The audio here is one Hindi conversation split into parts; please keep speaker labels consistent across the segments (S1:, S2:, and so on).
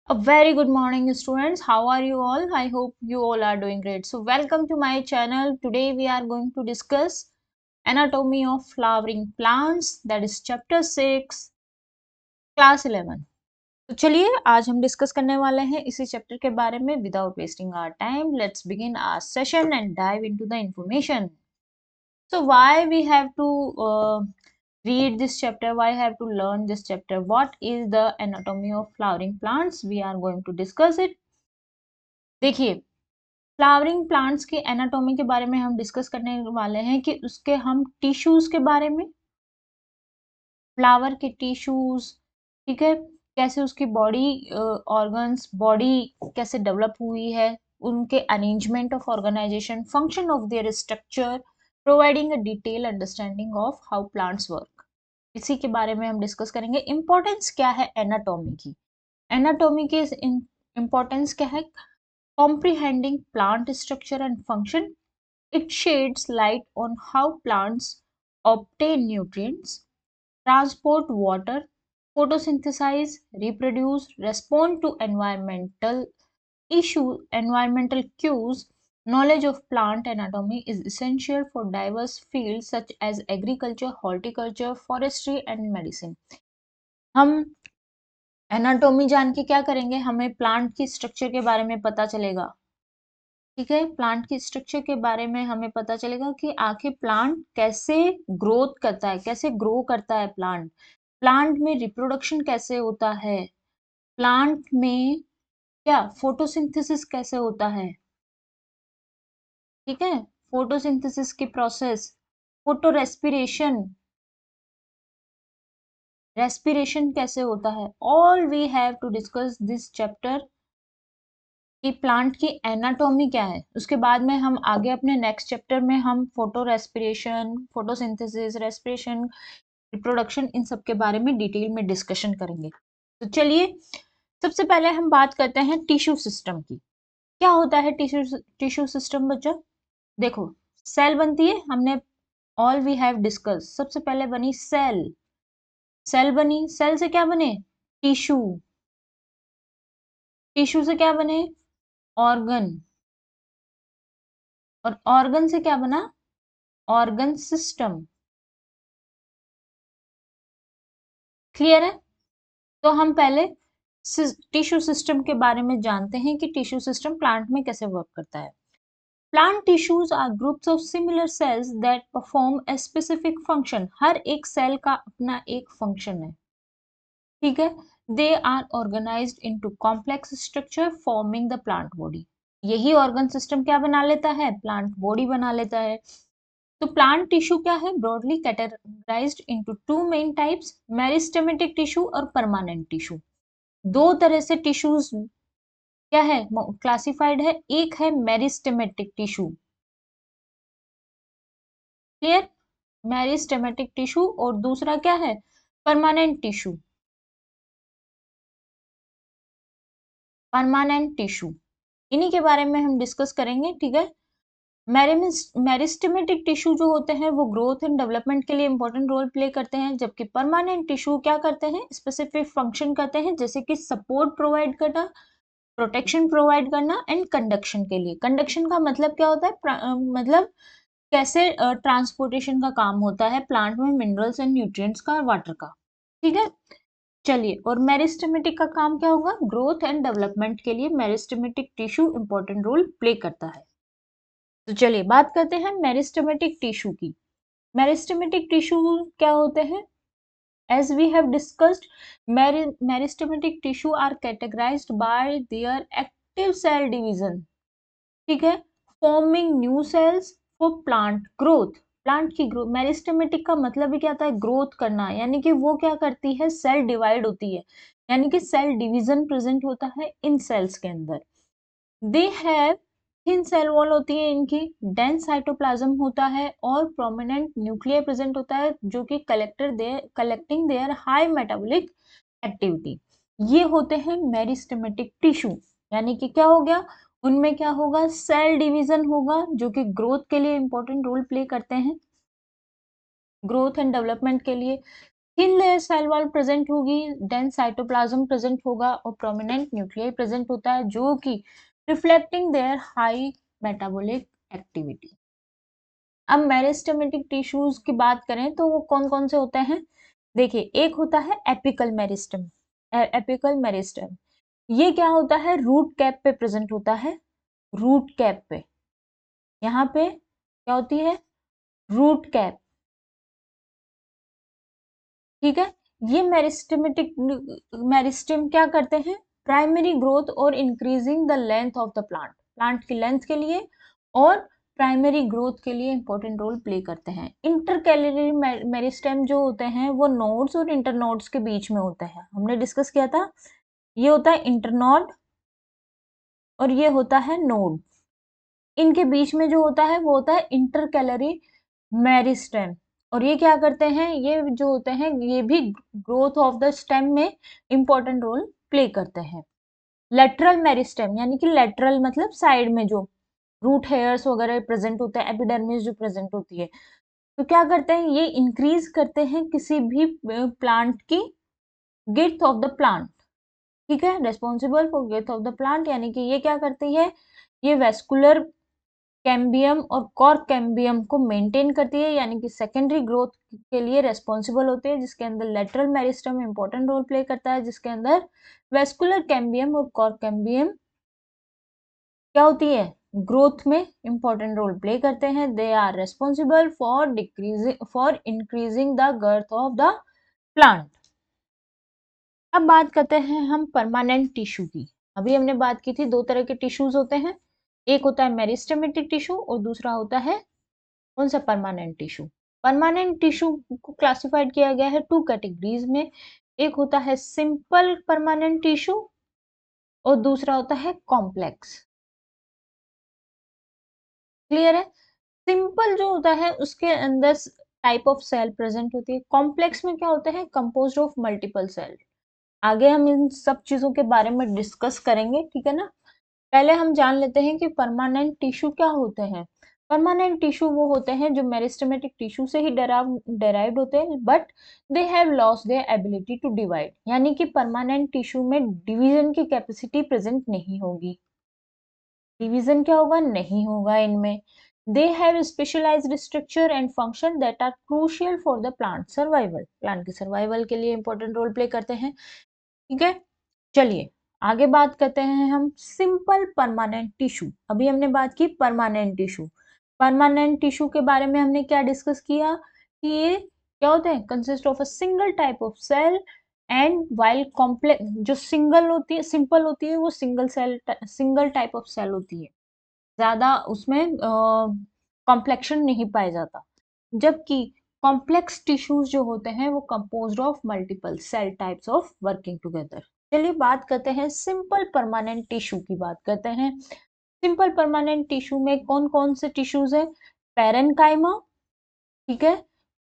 S1: A very good morning, students. How are you all? I hope you all are doing great. So, welcome to my channel. Today, we are going to discuss anatomy of flowering plants, that is chapter 6, class 11. तो चलिए आज हम डिस्कस करने वाले हैं इसी चैप्टर के बारे में. Without wasting our time, let's begin our session and dive into the information. So why we have to read this chapter, why have to learn this chapter, what is the anatomy of flowering plants, we are going to discuss it. देखिए, फ्लावरिंग प्लांट्स के एनाटॉमी के बारे में हम डिस्कस करने वाले हैं कि उसके हम टिश्यूज के बारे में, फ्लावर के टिश्यूज, ठीक है, कैसे उसकी बॉडी ऑर्गन्स, बॉडी कैसे डेवलप हुई है, उनके arrangement of organisation, function of their structure, providing a detail understanding of how plants work, इसी के बारे में हम डिस्कस करेंगे. इंपॉर्टेंस क्या है एनाटॉमी की? एनाटॉमी की इंपॉर्टेंस क्या है? Comprehending plant structure and function, it sheds light on how plants obtain nutrients, transport water, photosynthesize, reproduce, respond to environmental cues. Knowledge of plant anatomy is essential for diverse fields such as agriculture, horticulture, forestry and medicine. हम एनाटॉमी जान के क्या करेंगे? हमें प्लांट की स्ट्रक्चर के बारे में पता चलेगा. ठीक है, प्लांट की स्ट्रक्चर के बारे में हमें पता चलेगा कि आखिर प्लांट कैसे ग्रोथ करता है, कैसे ग्रो करता है प्लांट, प्लांट में रिप्रोडक्शन कैसे होता है, प्लांट में क्या फोटोसिंथेसिस कैसे होता है, ठीक है, फोटोसिंथेसिस की प्रोसेस, फोटो रेस्पिरेशन कैसे होता है. All we have to discuss this chapter कि प्लांट की एनाटॉमी क्या है. उसके बाद में हम आगे अपने नेक्स्ट चैप्टर में हम photorespiration, photosynthesis, respiration, reproduction, इन सब के बारे में डिटेल में डिस्कशन करेंगे. तो चलिए सबसे पहले हम बात करते हैं टिश्यू सिस्टम की. क्या होता है टिश्यू सिस्टम बच्चों? देखो, सेल बनती है, हमने ऑल वी हैव डिस्कस. सबसे पहले बनी सेल, सेल बनी, सेल से क्या बने? टिश्यू, टिश्यू से क्या बने? ऑर्गन, और ऑर्गन से क्या बना? Organ system. क्लियर है? तो हम पहले टिश्यू सिस्टम के बारे में जानते हैं कि टिश्यू सिस्टम प्लांट में कैसे वर्क करता है. Plant tissues are groups of similar cells that perform a specific function. हर एक सेल का अपना एक फंक्शन है, ठीक है. They are organised into complex structure forming the plant body. यही ऑर्गन सिस्टम क्या बना लेता है? प्लांट बॉडी बना लेता है. तो प्लांट टिश्यू क्या है? Broadly categorised into two main types, meristematic tissue और परमानेंट टिश्यू. दो तरह से टिश्यूज क्या है क्लासिफाइड है. एक है meristematic tissue, clear, meristematic tissue, और दूसरा क्या है? Permanent tissue. परमानेंट टिश्यू, इन्हीं के बारे में हम डिस्कस करेंगे, ठीक है. मेरिस्टेमेटिक टिश्यू जो होते हैं वो ग्रोथ एंड डेवलपमेंट के लिए इंपॉर्टेंट रोल प्ले करते हैं, जबकि परमानेंट टिश्यू क्या करते हैं? स्पेसिफिक फंक्शन करते हैं, जैसे कि सपोर्ट प्रोवाइड करना, प्रोटेक्शन प्रोवाइड करना एंड कंडक्शन के लिए. कंडक्शन का मतलब क्या होता है? मतलब कैसे ट्रांसपोर्टेशन का काम होता है प्लांट में मिनरल्स एंड न्यूट्रिएंट्स का और वाटर का, ठीक है. चलिए, और मेरिस्टेमेटिक का काम क्या होगा? ग्रोथ एंड डेवलपमेंट के लिए meristematic tissue important role play करता है. तो चलिए बात करते हैं मेरिस्टेमेटिक टिश्यू की. मेरिस्टेमेटिक टिश्यू क्या होते हैं? As we have discussed, meristematic tissue are categorized by their active cell division, ठीक है, forming new cells for plant growth. Plant की ग्रोथ, मेरिस्टेमेटिक का मतलब ही क्या होता है? ग्रोथ करना, यानी कि वो क्या करती है? सेल डिवाइड होती है, यानी कि सेल डिवीजन प्रेजेंट होता है इन सेल्स के अंदर. They have thin cell wall होती है इनकी, डेंस साइटोप्लाज्म होता है और प्रोमिनेंट न्यूक्लियर प्रेजेंट होता है, जो कि collecting their high metabolic activity. ये होते हैं मेरिस्टेमेटिक टिश्यू. यानी कि क्या हो गया? उनमें क्या होगा? सेल डिवीजन होगा, जो कि ग्रोथ के लिए इंपॉर्टेंट रोल प्ले करते हैं, ग्रोथ एंड डेवलपमेंट के लिए. Thin layer cell wall present होगी, डेंस साइटोप्लाज्म प्रेजेंट होगा और प्रोमिनेंट न्यूक्लियाई प्रेजेंट होता है जो कि reflecting their high metabolic activity. अब मेरिस्टेमेटिक टिश्यूज की बात करें तो वो कौन कौन से होते हैं? देखिए, एक होता है एपिकल मेरिस्टम। एपिकल मेरिस्टम ये क्या होता है? रूट कैप पे प्रेजेंट होता है, रूट कैप पे। यहाँ पे क्या होती है? रूट कैप, ठीक है। ये मेरिस्टेमेटिक मेरिस्टेम क्या करते हैं? प्राइमरी ग्रोथ और increasing the length of the plant, plant की लेंथ के लिए और प्राइमरी ग्रोथ के लिए इंपॉर्टेंट रोल प्ले करते हैं। इंटरकैलरी मेरिस्टेम जो होते हैं वो नोड्स और इंटरनोड्स के बीच में होते हैं, हमने डिस्कस किया था। ये होता है इंटरनोड और ये होता है नोड। इनके बीच में जो होता है वो होता है इंटरकैलरी मेरिस्टेम। और ये क्या करते हैं? ये जो होते हैं ये भी ग्रोथ ऑफ द स्टेम में इंपॉर्टेंट रोल प्ले करते हैं। लेटरल मेरिस्टेम यानी कि लेटरल मतलब साइड में जो रूट हेयर्स वगैरह प्रेजेंट होते हैं, एपिडर्मिस जो प्रेजेंट होती है, तो क्या करते हैं? ये इंक्रीज करते हैं किसी भी प्लांट की गिर्थ ऑफ द प्लांट, ठीक है। Responsible for girth of the plant यानी कि ये क्या करती है? ये वेस्कुलर कैम्बियम और कॉर्क कैम्बियम को मेंटेन करती है, यानी कि सेकेंडरी ग्रोथ के लिए रेस्पॉन्सिबल होती है, जिसके अंदर lateral meristem important role play करता है, जिसके अंदर वेस्कुलर कैम्बियम और कॉर्क कैम्बियम क्या होती है? ग्रोथ में इंपॉर्टेंट रोल प्ले करते हैं। They are responsible for increasing the girth of the plant. अब बात करते हैं हम परमानेंट टिश्यू की। अभी हमने बात की थी दो तरह के टिश्यूज होते हैं, एक होता है मेरिस्टेमेटिक टिश्यू और दूसरा होता है कौन सा? Permanent tissue. परमानेंट टिश्यू को क्लासिफाइड किया गया है टू कैटेगरीज में, एक होता है सिंपल परमानेंट टिश्यू और दूसरा होता है कॉम्प्लेक्स। क्लियर है? सिंपल जो होता है उसके अंदर टाइप ऑफ सेल प्रेजेंट होती है, कॉम्प्लेक्स में क्या होता है? Composed of multiple cell. आगे हम इन सब चीजों के बारे में डिस्कस करेंगे, ठीक है ना। पहले हम जान लेते हैं कि परमानेंट टिश्यू क्या होते हैं। परमानेंट टिश्यू वो होते हैं जो मेरिस्टेमेटिक टिश्यू से ही डेराइव्ड होते हैं, but they have lost their ability to divide, यानी कि परमानेंट टिश्यू में डिवीजन की कैपेसिटी प्रेजेंट नहीं होगी। डिवीजन क्या होगा? नहीं होगा इनमें। They have specialised structure and function that are crucial for the plant survival, plant के सर्वाइवल के लिए इंपॉर्टेंट रोल प्ले करते हैं, ठीक है। चलिए आगे बात करते हैं हम सिंपल परमानेंट टिश्यू। अभी हमने बात की परमानेंट टिश्यू। परमानेंट टिश्यू के बारे में हमने क्या डिस्कस किया कि ये क्या होते हैं? Consist of a single type of cell and while complex, जो सिंगल होती है, सिंपल होती है, वो सिंगल टाइप ऑफ सेल होती है, ज्यादा उसमें कॉम्प्लेक्शन नहीं पाया जाता। जबकि कॉम्प्लेक्स टिश्यूज जो होते हैं वो composed of multiple cell types of working together. चलिए बात करते हैं सिंपल परमानेंट टिश्यू की। बात करते हैं सिंपल परमानेंट टिश्यू में कौन कौन से टिश्यूज है? पैरेनकाइमा, ठीक है,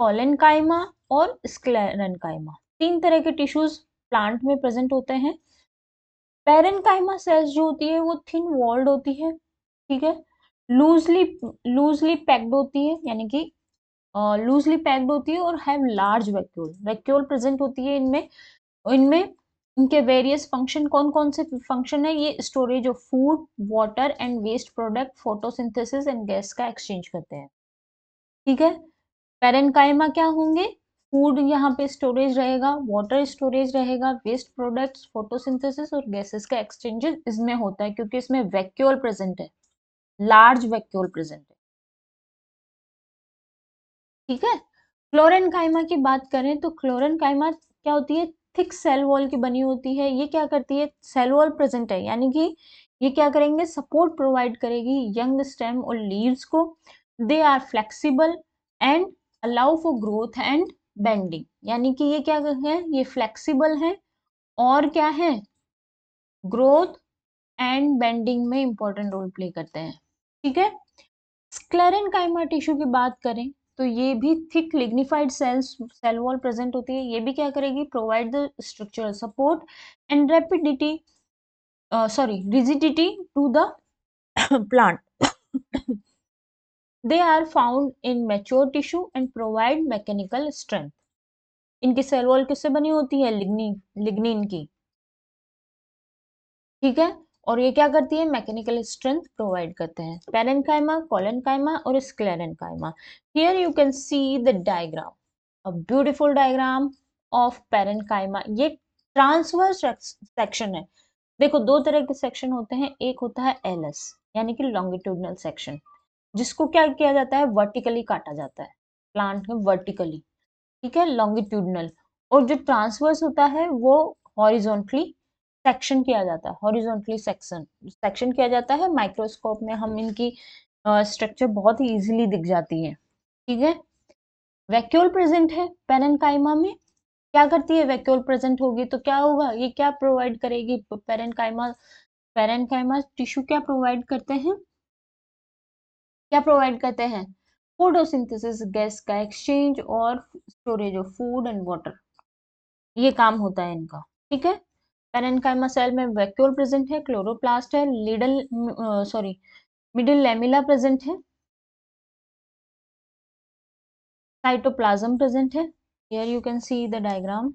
S1: कोलेनकाइमा और स्क्लेरेनकाइमा। तीन तरह के टिश्यूज प्लांट में प्रेजेंट होते हैं। पैरेनकाइमा सेल्स जो होती है वो थिन वॉल्ड होती है, ठीक है, लूजली लूजली पैक्ड होती है, यानी कि लूजली पैक्ड होती है और have large vacuole, vacuole present होती है इनमें। इनमें इनके वेरियस फंक्शन कौन कौन से फंक्शन है? ये storage of food, water and waste product, photosynthesis and gas का एक्सचेंज करते हैं, ठीक है। पैरेनकाइमा क्या होंगे? फूड यहाँ पे स्टोरेज रहेगा, वाटर स्टोरेज रहेगा, वेस्ट प्रोडक्ट्स, फोटोसिंथेसिस और गैसेस का एक्सचेंज इसमें होता है, क्योंकि इसमें वैक्यूल प्रेजेंट है, लार्ज वैक्यूल प्रेजेंट है, ठीक है। क्लोरेनकाइमा की बात करें तो क्लोरेनकाइमा क्या होती है? थिक सेल वॉल की बनी होती है। ये क्या करती है? सेल वॉल प्रेजेंट है, यानी कि ये क्या करेंगे? सपोर्ट प्रोवाइड करेगी यंग स्टेम और लीव्स को। They are flexible and allow for growth and bending, यानी कि ये क्या है? ये फ्लेक्सिबल है और क्या है? ग्रोथ एंड बेंडिंग में इंपॉर्टेंट रोल प्ले करते हैं, ठीक है। स्क्लेरेनकाइमा टिश्यू की बात करें तो ये भी thick lignified cell wall present होती है। ये भी क्या करेगी? Provide the structural support and rigidity to the plant. They are found in mature tissue and provide mechanical strength. इनकी सेल वॉल किससे बनी होती है? लिग्निन की, ठीक है। और ये क्या करती है? मैकेनिकल स्ट्रेंथ प्रोवाइड करते हैं। पेरेन्काइमा, कोलेनकाइमा और sclerenchyma. Here you can see the diagram, a beautiful diagram of parenchyma. ये ट्रांसवर्स सेक्शन है। देखो दो तरह के सेक्शन होते हैं, एक होता है एलएस यानी कि लॉन्गिट्यूडनल सेक्शन, जिसको क्या किया जाता है? वर्टिकली काटा जाता है प्लांट में, वर्टिकली, ठीक है, लॉन्गिट्यूडनल। और जो ट्रांसवर्स होता है वो हॉरिजॉन्टली सेक्शन किया जाता है, हॉरिजॉन्टली सेक्शन किया जाता है। माइक्रोस्कोप में हम इनकी स्ट्रक्चर बहुत ही इजीली दिख जाती है, ठीक है। वैक्यूल प्रेजेंट है पेरेन्काइमा में। क्या करती है? वैक्यूल प्रेजेंट होगी तो क्या होगा? ये क्या प्रोवाइड करेगी? पेरेन्काइमा टिश्यू क्या प्रोवाइड करते हैं? क्या प्रोवाइड करते हैं? फोटोसिंथेसिस, गैस का एक्सचेंज और storage of food and water, ये काम होता है इनका, ठीक है। पेरेन्काइमा सेल में वैक्यूल प्रेजेंट है, क्लोरोप्लास्ट है, मिडिल लैमेला प्रेजेंट है, साइटोप्लाज्म प्रेजेंट है। Here you can see the diagram,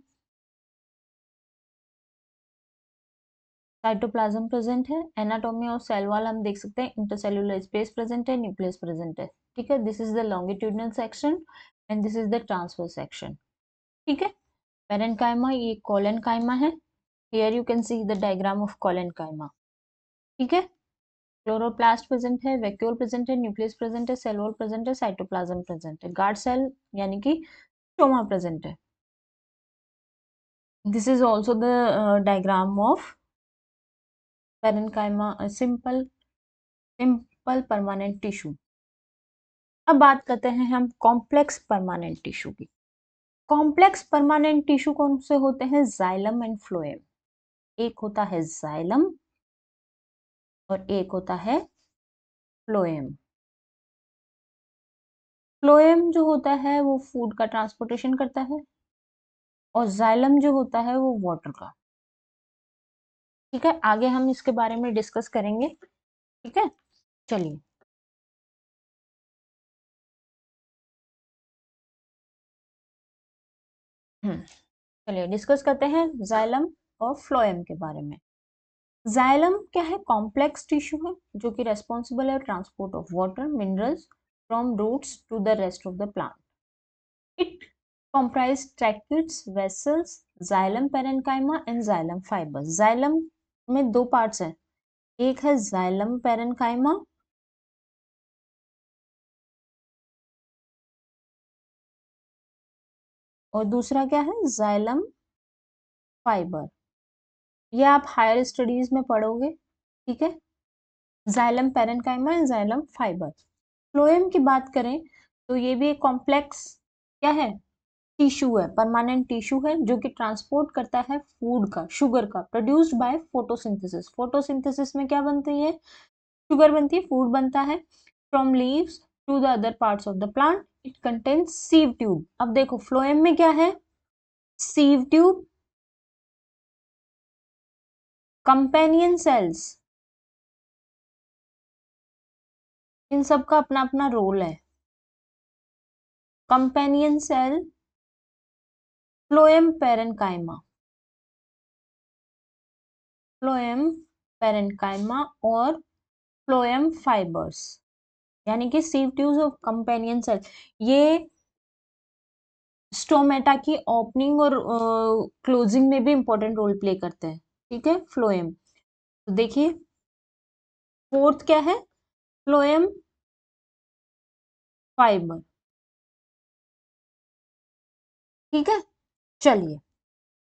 S1: cytoplasm present है। एनाटॉमी ऑफ सेल वॉल हम देख सकते हैं, इंटरसेल्युलर स्पेस प्रेजेंट है, न्यूक्लियस प्रेजेंट है, ठीक है। This is the longitudinal section and this is the transverse section, ठीक है। पेरेन्काइमा, ये कोलेनकाइमा है। Here you can see the diagram of collenchyma, ठीक है। क्लोरोप्लास्ट प्रेजेंट है, वैक्यूल प्रेजेंट है, न्यूक्लियस प्रेजेंट है, सेल वॉल प्रेजेंट है, साइटोप्लाज्म प्रेजेंट है, गार्ड सेल यानी कि स्टोमा प्रेजेंट है। This is also the diagram of parenchyma, simple permanent tissue. अब बात करते हैं हम कॉम्प्लेक्स परमानेंट टिश्यू की। कॉम्प्लेक्स परमानेंट टिश्यू कौन से होते हैं? Xylem and phloem. एक होता है जाइलम और एक होता है फ्लोएम। फ्लोएम जो होता है वो फूड का ट्रांसपोर्टेशन करता है और जाइलम जो होता है वो वाटर का, ठीक है। आगे हम इसके बारे में डिस्कस करेंगे, ठीक है। चलिए, चलिए डिस्कस करते हैं जाइलम और फ्लोएम के बारे में। जाइलम क्या है? कॉम्प्लेक्स टिश्यू है जो कि रेस्पॉन्सिबल है transport of water, minerals from roots to the rest of the plant. It comprise tracheids, vessels, xylem parenchyma and xylem fibers। xylem में दो पार्ट्स हैं, एक है xylem parenchyma और दूसरा क्या है? xylem fiber। ये आप हायर स्टडीज में पढ़ोगे, ठीक है। xylem parenchyma and xylem fiber। Phloem की बात करें तो ये भी एक कॉम्प्लेक्स क्या है? टिश्यू है, परमानेंट टिश्यू है जो कि ट्रांसपोर्ट करता है फूड का, शुगर का, प्रोड्यूस्ड बाय फोटोसिंथेसिस। फोटोसिंथेसिस में क्या बनती है? शुगर बनती है, फूड बनता है। From leaves to the other parts of the plant it contains sieve tube. अब देखो फ्लोएम में क्या है? सीव ट्यूब, कंपेनियन सेल्स, इन सब का अपना अपना रोल है। Companion cell, phloem parenchyma, phloem parenchyma और फ्लोएम फाइबर्स यानी कि sieve tubes of companion cell. ये स्टोमेटा की ओपनिंग और क्लोजिंग में भी इंपॉर्टेंट रोल प्ले करते हैं, ठीक है। फ्लोएम, तो देखिए फोर्थ क्या है? फ्लोएम फाइबर, ठीक है। चलिए,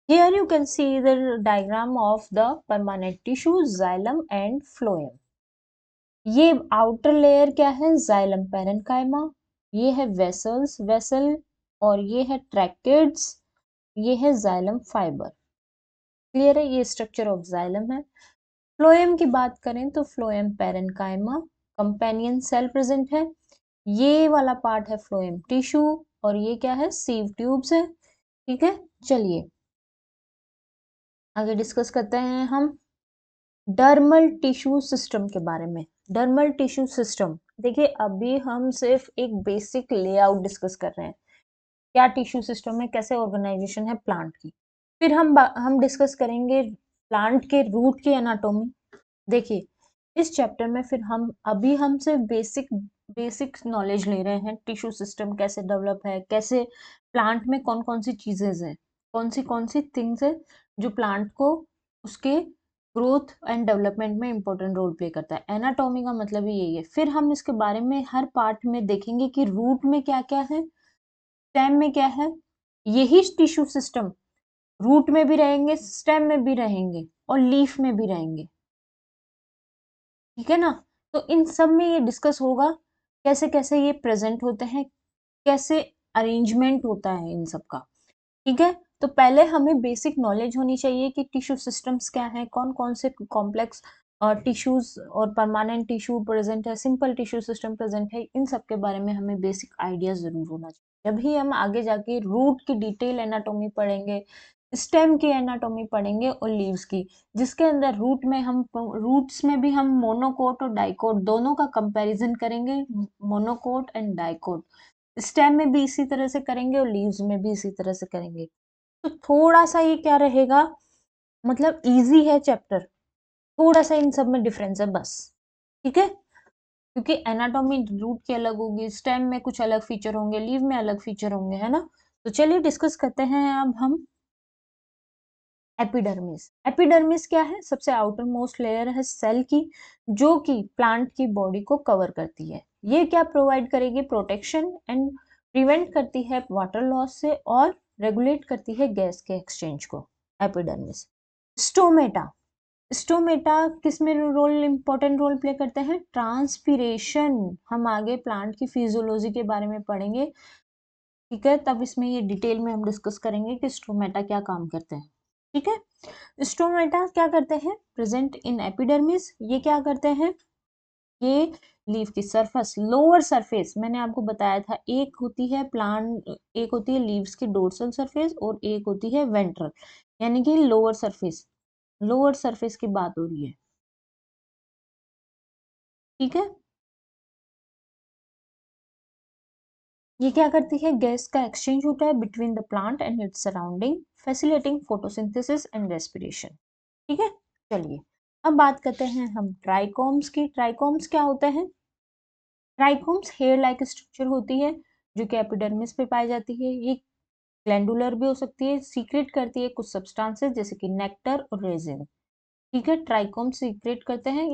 S1: here you can see the diagram of the permanent tissue xylem and phloem। ये आउटर लेयर क्या है? xylem parenchyma, ये है वेसल और ये है ट्रैकेड्स, ये है xylem फाइबर। क्लियर है? ये स्ट्रक्चर ऑफ xylem है। फ्लोएम की बात करें तो phloem parenchyma, companion cell present है, ये वाला पार्ट है फ्लोएम टिश्यू और ये क्या है? सीव ट्यूब्स है, ठीक है। चलिए आगे डिस्कस करते हैं हम डर्मल टिश्यू सिस्टम के बारे में। डर्मल टिश्यू सिस्टम, देखिए अभी हम सिर्फ एक बेसिक लेआउट डिस्कस कर रहे हैं। क्या टिश्यू सिस्टम में कैसे ऑर्गेनाइजेशन है प्लांट की। फिर हम डिस्कस करेंगे प्लांट के रूट की एनाटॉमी। देखिए इस चैप्टर में फिर हम सिर्फ बेसिक बेसिक नॉलेज ले रहे हैं, टिश्यू सिस्टम कैसे डेवलप है, कैसे प्लांट में कौन कौन सी चीजें हैं, कौन सी थिंग्स है जो प्लांट को उसके ग्रोथ एंड डेवलपमेंट में इंपॉर्टेंट रोल प्ले करता है। एनाटॉमी का मतलब ही यही है। फिर हम इसके बारे में हर पार्ट में देखेंगे कि रूट में क्या क्या है, स्टेम में क्या है। यही टिश्यू सिस्टम रूट में भी रहेंगे, स्टेम में भी रहेंगे और लीफ में भी रहेंगे, ठीक है ना। तो इन सब में ये डिस्कस होगा कैसे कैसे ये प्रेजेंट होते हैं, कैसे अरेंजमेंट होता है इन सब का, ठीक है। तो पहले हमें बेसिक नॉलेज होनी चाहिए कि टिश्यू सिस्टम्स क्या है, कौन कौन से कॉम्प्लेक्स टिश्यूज और परमानेंट टिश्यू प्रेजेंट है, सिंपल टिश्यू सिस्टम प्रेजेंट है, इन सब के बारे में हमें बेसिक आइडिया जरूर होना चाहिए। जब ही हम आगे जाके रूट की डिटेल एनाटॉमी पढ़ेंगे, स्टेम की एनाटॉमी पढ़ेंगे और लीव्स की, जिसके अंदर रूट्स में भी हम मोनोकोट और डाइकोट दोनों का कंपैरिजन करेंगे, मोनोकोट एंड डाइकोट। स्टेम में भी इसी तरह से करेंगे और लीव्स में भी इसी तरह से करेंगे। तो थोड़ा सा ये क्या रहेगा, मतलब इजी है चैप्टर, थोड़ा सा इन सब में डिफरेंस है बस, ठीक है। क्योंकि एनाटॉमी रूट की अलग होगी, स्टेम में कुछ अलग फीचर होंगे, लीव में अलग फीचर होंगे, है ना। तो चलिए डिस्कस करते हैं अब हम एपिडर्मिस। एपिडर्मिस क्या है, सबसे आउटर मोस्ट लेयर है सेल की, जो कि प्लांट की बॉडी को कवर करती है। ये क्या प्रोवाइड करेगी, प्रोटेक्शन एंड प्रिवेंट करती है वाटर लॉस से और रेगुलेट करती है गैस के एक्सचेंज को, एपिडर्मिस। स्टोमेटा, स्टोमेटा किस में रोल इंपॉर्टेंट रोल प्ले करते हैं, ट्रांसपीरेशन। हम आगे प्लांट की फिजियोलॉजी के बारे में पढ़ेंगे, ठीक है, तब इसमें ये डिटेल में हम डिस्कस करेंगे कि स्टोमेटा क्या काम करते हैं, ठीक है। स्टोमेटा क्या करते हैं, प्रेजेंट इन एपिडर्मिस। ये क्या करते हैं, ये लीफ की सरफेस, लोअर सरफेस, मैंने आपको बताया था, एक होती है प्लांट, एक होती है लीव्स की डोर्सल सरफेस और एक होती है वेंट्रल, यानी कि लोअर सरफेस, लोअर सरफेस की बात हो रही है, ठीक है। ये क्या करती है, गैस का एक्सचेंज होता है between the plant and its surrounding, facilitating photosynthesis and respiration, ठीक है। चलिए अब बात करते हैं हम ट्राइकोम्स की। ट्राइकोम्स क्या होते हैं, ट्राइकोम्स हेयर लाइक स्ट्रक्चर होती है जो कि एपिडर्मिस पे पाई जाती है। ये ग्लैंडुलर भी हो सकती है, सीक्रेट करती है कुछ सब्सटेंसेस जैसे कि नेक्टर और रेजिन, ठीक है। ट्राइकोम सीक्रेट करते हैं,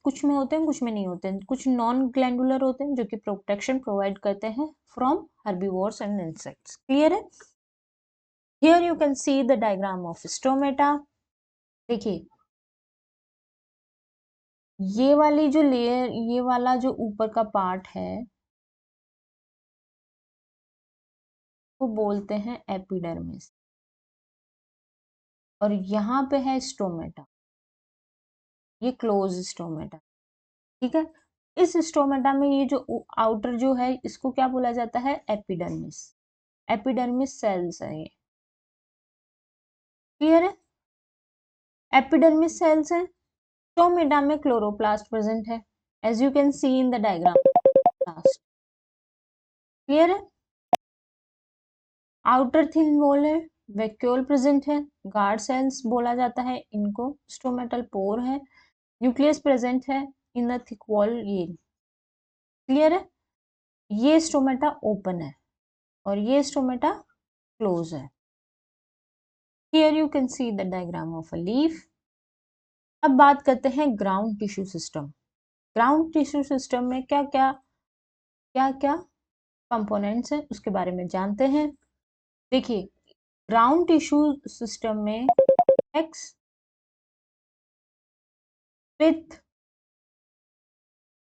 S1: कुछ में होते हैं कुछ में नहीं होते हैं, कुछ नॉन ग्लैंडुलर होते हैं जो कि प्रोटेक्शन प्रोवाइड करते हैं from herbivores and insects, clear है। Here you can see the diagram of stomata. देखिए ये वाली जो लेयर, ये वाला जो ऊपर का पार्ट है वो बोलते हैं एपिडर्मिस, और यहाँ पे है स्टोमेटा, ये क्लोज स्टोमेटा, ठीक है। इस स्टोमेटा में ये जो आउटर जो है इसको क्या बोला जाता है, एपिडर्मिस। एपिडर्मिस सेल्स है ये, क्लियर है। एपिडर्मिस सेल्स है, स्टोमेटा में क्लोरोप्लास्ट प्रेजेंट है, as you can see in the diagram, clear है। आउटर थिन वॉल है, वैक्यूल प्रेजेंट है, गार्ड सेल्स बोला जाता है इनको, स्टोमेटल पोर है, न्यूक्लियस प्रेजेंट है इन द थिक वॉल, ये क्लियर है। ये स्टोमेटा ओपन है और ये स्टोमेटा क्लोज है। Here you can see the diagram of a leaf. अब बात करते हैं ground tissue system. Ground tissue system में क्या क्या कंपोनेंट्स हैं उसके बारे में जानते हैं। देखिए ग्राउंड टिश्यू सिस्टम में एक्स, पिथ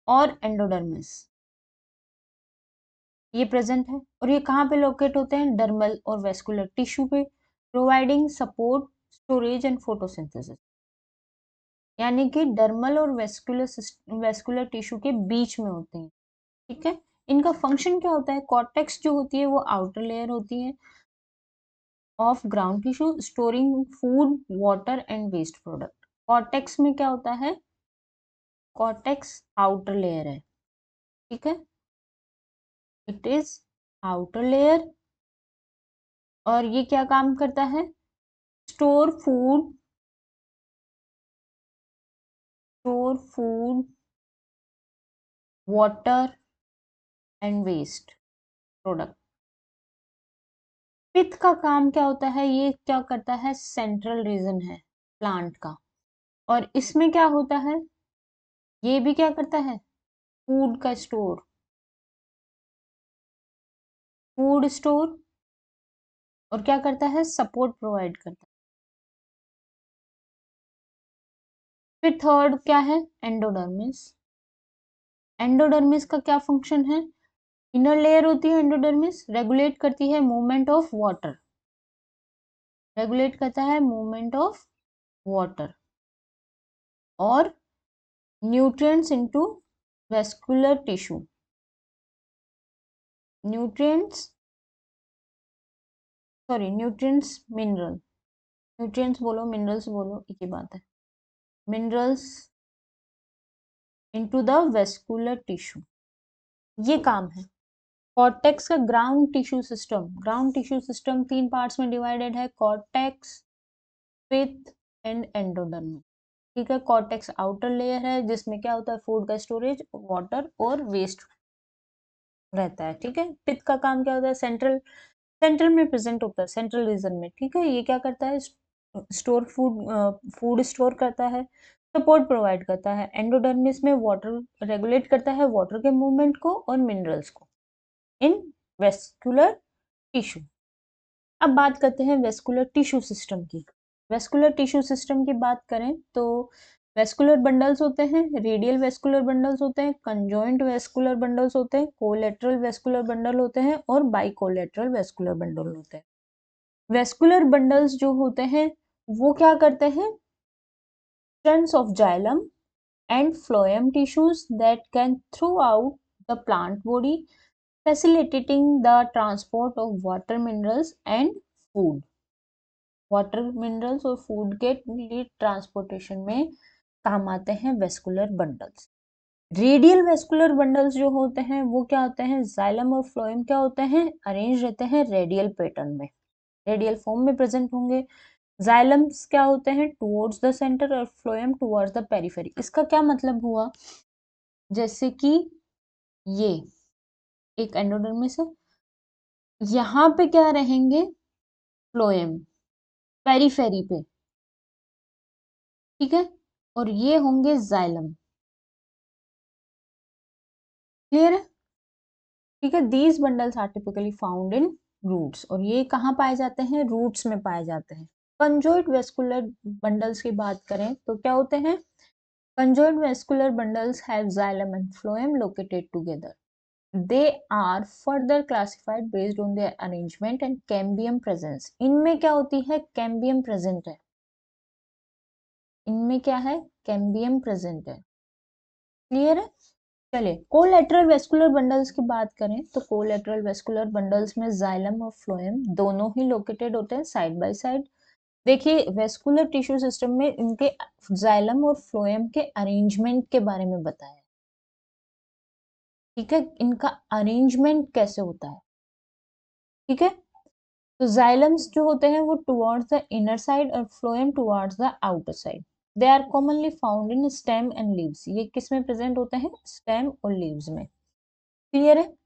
S1: और एंडोडर्मिस ये प्रेजेंट है, और ये कहाँ पे लोकेट होते हैं, डर्मल और वेस्कुलर टिश्यू पे, providing support, storage and photosynthesis. यानी कि डर्मल और वेस्कुलर टिश्यू के बीच में होते हैं, ठीक है। इनका फंक्शन क्या होता है, कॉर्टेक्स जो होती है वो आउटर लेयर होती है of ground tissue, storing food, water and waste product. Cortex में क्या होता है, कॉर्टेक्स आउटर लेयर है, ठीक है, इट इज आउटर लेयर और ये क्या काम करता है? Store food, water and waste product. Pith का काम क्या होता है? ये क्या करता है? सेंट्रल रीजन है प्लांट का, और इसमें क्या होता है? ये भी क्या करता है? फूड का स्टोर, फूड स्टोर, और क्या करता है? सपोर्ट प्रोवाइड करता है। फिर थर्ड क्या है? एंडोडर्मिस। एंडोडर्मिस का क्या फंक्शन है? इनर लेयर होती है एंडोडर्मिस, रेगुलेट करती है मूवमेंट ऑफ वाटर, रेगुलेट करता है मूवमेंट ऑफ वाटर और nutrients into vascular tissue. Nutrients, sorry nutrients, mineral, nutrients बोलो मिनरल्स बोलो एक ही बात है, minerals into the vascular tissue, ये काम है। कॉर्टेक्स का ground tissue system, ground tissue system 3 parts में डिवाइडेड है, कॉर्टेक्स, पिथ एंड एंडोडर्मिस। ठीक है, कॉर्टेक्स आउटर लेयर है जिसमें क्या होता है? फूड का स्टोरेज, वाटर और वेस्ट रहता है। ठीक है, पित्त का काम क्या होता है? सेंट्रल, सेंट्रल में प्रेजेंट होता है, सेंट्रल रीजन में। ठीक है, ये क्या करता है? स्टोर फूड, फूड स्टोर करता है, सपोर्ट प्रोवाइड करता है। एंडोडर्मिस में वाटर रेगुलेट करता है, वाटर के मूवमेंट को और मिनरल्स को इन वेस्कुलर टिश्यू। अब बात करते हैं वेस्कुलर टिश्यू सिस्टम की। वेस्कुलर टिश्यू सिस्टम की बात करें तो वेस्कुलर बंडल्स होते हैं, रेडियल वेस्कुलर बंडल्स होते हैं, कंजॉइंट वेस्कुलर बंडल्स होते हैं, कोलेटरल वेस्कुलर बंडल होते हैं और बाइकोलेटरल वेस्कुलर बंडल होते हैं। वेस्कुलर बंडल्स जो होते हैं वो क्या करते हैं? strands of xylem and phloem tissues that can throughout the plant body, facilitating the transport of water minerals and food। Water minerals और फूड के ट्रांसपोर्टेशन में काम आते हैं vascular bundles. Radial vascular bundles जो होते हैं वो क्या होते हैं? जाइलम और फ्लोएम क्या होते हैं? अरेंज रहते हैं रेडियल पैटर्न में, रेडियल फॉर्म में प्रेजेंट होंगे। जाइलम्स क्या होते हैं? टुवर्ड्स द सेंटर और फ्लोएम टुवर्ड्स द पेरिफेरी। इसका क्या मतलब हुआ? जैसे कि ये एक एंडोडर्मिस है, यहाँ पे क्या रहेंगे? फ्लोएम, पेरिफेरी पे। ठीक है, और ये होंगे जाइलम। क्लियर है? ठीक है, these bundles are typically found in roots, और ये कहाँ पाए जाते हैं? रूट्स में पाए जाते हैं। कंजॉइंट वेस्कुलर बंडल्स की बात करें तो क्या होते हैं? Conjoint vascular bundles have xylem and phloem located together. They are further classified based on their arrangement and cambium presence. इनमें क्या होती है? कैम्बियम प्रेजेंट है। इनमें क्या है? कैम्बियम प्रेजेंट है। क्लियर है? चलिए, कोलेटरल वेस्कुलर बंडल्स की बात करें तो कोलेटरल वेस्कुलर बंडल्स में जाइलम और फ्लोएम दोनों ही लोकेटेड होते हैं साइड बाय साइड। देखिए, वेस्कुलर टिश्यू सिस्टम में इनके जाइलम और फ्लोएम के अरेंजमेंट के बारे में बताया। ठीक है, इनका अरेंजमेंट कैसे होता है? ठीक है, तो जाइलम्स जो होते हैं वो टुवर्ड्स द इनर साइड और phloem towards the outer side. They are commonly found in stem and leaves. ये किस में प्रेजेंट होते हैं? स्टेम और लीव्स में। क्लियर है?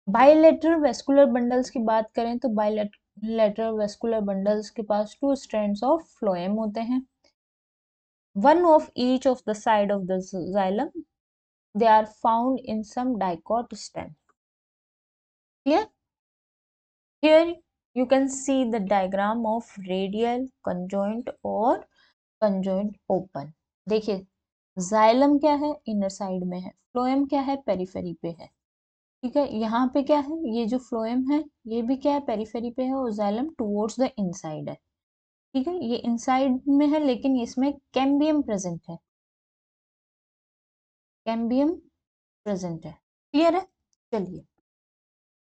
S1: बाइलेटरल वेस्कुलर बंडल्स की बात करें तो बाइलेटरल वेस्कुलर बंडल्स के पास 2 स्ट्रैंड्स ऑफ फ्लोएम होते हैं, one of each of the side of the xylem. They are found in some dicot stem. Clear? Here you can see the diagram of radial, conjoint और conjoint open. देखिए, xylem क्या है? इनर साइड में है, फ्लोएम क्या है? पेरिफेरी पे है। ठीक है, यहाँ पे क्या है? ये जो फ्लोएम है ये भी क्या है? पेरिफेरी पे है, और जाइलम टुवर्ड्स द इनसाइड है। ठीक है, ये इनसाइड में है लेकिन इसमें कैम्बियम प्रेजेंट है, कैम्बियम प्रेजेंट है। क्लियर है? चलिए,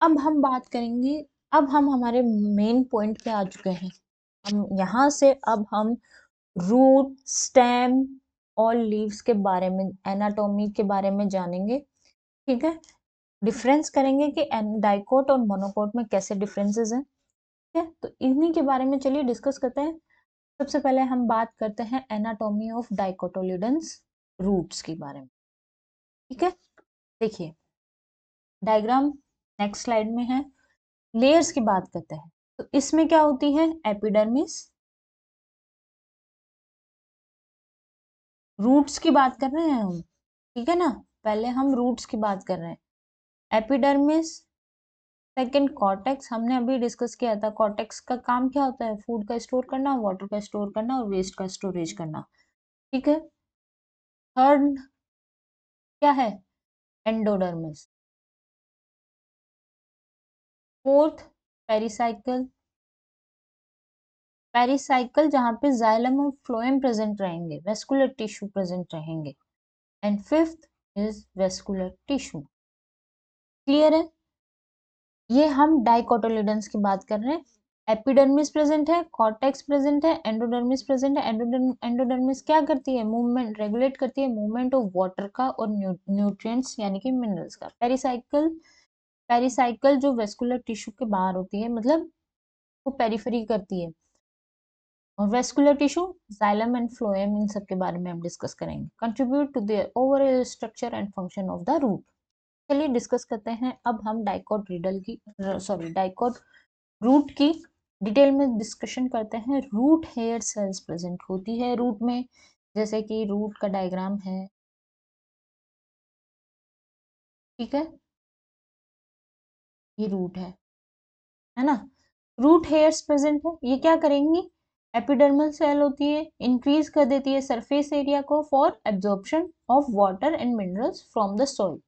S1: अब हम बात करेंगे, अब हम हमारे मेन पॉइंट पे आ चुके हैं। हम यहाँ से अब हम रूट, स्टेम और लीव्स के बारे में, एनाटॉमी के बारे में जानेंगे। ठीक है, डिफरेंस करेंगे कि डाइकोट और मोनोकोट में कैसे डिफरेंसेस हैं। ठीक है, तो इन्हीं के बारे में चलिए डिस्कस करते हैं। सबसे पहले हम बात करते हैं एनाटॉमी ऑफ डाइकोटोलिडन्स रूट्स के बारे में। ठीक है, देखिए डायग्राम नेक्स्ट स्लाइड में है। लेयर्स की बात करते हैं, तो इसमें क्या होती है, एपिडर्मिस। रूट्स की बात कर रहे हैं हम, ठीक है ना, पहले हम रूट्स की बात कर रहे हैं। एपिडर्मिस, सेकंड कॉर्टेक्स, हमने अभी डिस्कस किया था कॉर्टेक्स का काम क्या होता है, फूड का स्टोर करना, वाटर का स्टोर करना और वेस्ट का स्टोरेज करना। ठीक है, थर्ड क्या है, एंडोडर्मिस। फोर्थ पेरिसाइकल, पेरिसाइकल जहां पे जाइलम और फ्लोएम प्रेजेंट रहेंगे, वेस्कुलर टिश्यू प्रेजेंट रहेंगे। And fifth is vascular tissue. Clear है, ये हम डाइकोटोलिडन्स की बात कर रहे हैं। एपिडर्मिस प्रेजेंट है, कॉर्टेक्स प्रेजेंट है, एंडोडर्मिस प्रेजेंट है। एंडोडर्मिस क्या करती है, मूवमेंट रेगुलेट करती है, मूवमेंट ऑफ वाटर का और न्यूट्रिएंट्स यानी कि मिनरल्स का। पेरिसाइकल, पेरिसाइकल जो वेस्कुलर टिश्यू के बाहर होती है, मतलब वो पेरिफेरी करती है। और vascular tissue, xylem and phloem, इन सब के बारे में हम डिस्कस करेंगे। Contribute to the overall structure and function of the root. चलिए डिस्कस करते हैं अब हम डाइकोट रिडल की, सॉरी डाइकोट रूट की डिटेल में डिस्कशन करते हैं। रूट हेयर सेल्स प्रेजेंट होती है रूट में, जैसे कि रूट का डायग्राम है। ठीक है, ये रूट है ना। रूट हेयर्स प्रेजेंट है, ये क्या करेंगी, एपिडर्मल सेल होती है, इंक्रीज कर देती है सरफेस एरिया को for absorption of water and minerals from the soil.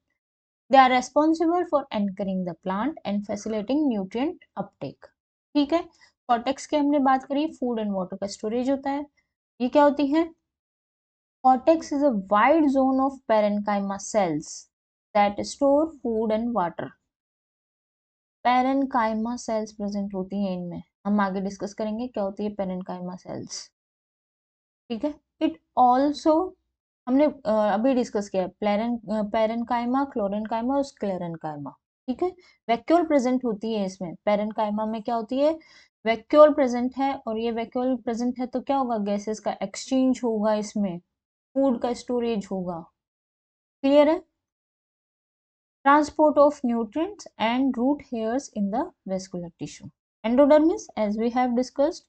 S1: They are responsible for anchoring the plant and facilitating nutrient uptake. ठीक है, कॉर्टेक्स की हमने बात करी, फूड एंड वाटर का स्टोरेज होता है। ये क्या होती है, cortex is a wide zone of parenchyma cells that store food and water. Parenchyma cells present होती हैं इनमें, हम आगे डिस्कस करेंगे क्या होती है पेरेनकाइमा सेल्स। ठीक है, इट ऑल्सो, हमने अभी डिस्कस किया पेरेनकाइमा, क्लोरेनकाइमा और स्क्लेरेनकाइमा। ठीक है, वैक्यूल प्रेजेंट होती है इसमें। पेरेनकाइमा में क्या होती है, वैक्यूल प्रेजेंट है, और ये वैक्यूल प्रेजेंट है तो क्या होगा, गैसेस का एक्सचेंज होगा इसमें, फूड का स्टोरेज होगा। क्लियर है, transport of nutrients and root hairs in the vascular tissue. Endodermis, as we have discussed,